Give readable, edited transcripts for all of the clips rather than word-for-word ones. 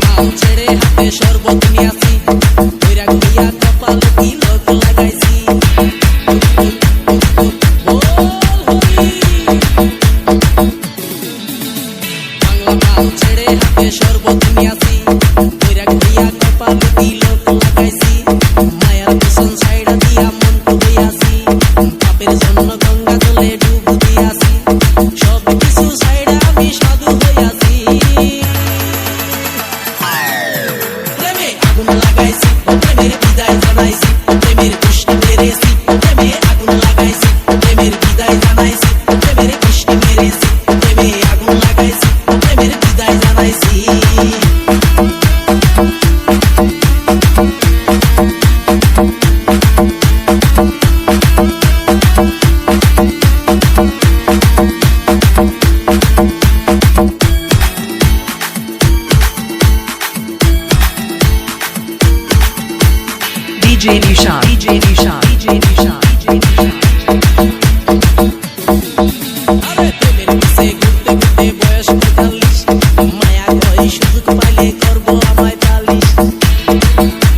ভাল ছেড়ে হাতে শরবত নিয়াছি বৈরাগ হইয়া কপালে তিলক লাগাইছি বাংলা ভাল ছেড়ে হাতে শরবত নিয়াছি বৈরাগ হইয়া কপালে তিলক লাগাইছি মায়ার পিছন ছাইড়া দিয়া মন হইয়াছি পাপের জন্য গঙ্গা জলে ডুব দিয়াছি সব কিছু ছাইড়া আমি সাধু হইয়াছি প্রেমে আগুন লাগাইছি প্রেমের বিদায় জানাইছি প্রেমের পুষ্টি মেরেছি প্রেমে আগুন লাগাইছি প্রেমের বিদায় জানাইছি প্রেমের পুষ্টি মেরেছি প্রেমে আগুন লাগাইছি প্রেমের বিদায় জানাইছি DJ Nisha, DJ Nisha, DJ Nisha, DJ Nisha. আরে প্রেমের পিছে ঘুরতে ঘুরতে বয়স ৪৫ মায়া কই সুযোগ পাইলে করব আমায় পালিশ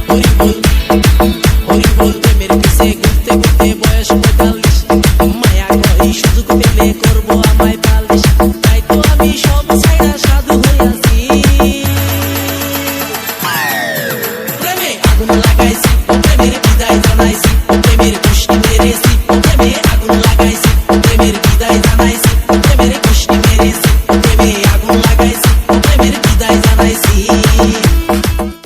হরি বল প্রেমের পিছে ঘুরতে ঘুরতে বয়স ৪৫ মায়া কই সুযোগ পেলে করব আমায় পালিশ তাই তো আমি সব ছাইড়া সাধু হইয়াছি প্রেমে আগুন লাগাইছি প্রেমের বিদায় জানাইছি প্রেমের পুষ্টি মেরেছি প্রেমে আগুন লাগাইছি প্রেমের বিদায় জানাইছি প্রেমের পুষ্টি মেরেছি প্রেমে আগুন লাগাইছি প্রেমের বিদায় জানাইছি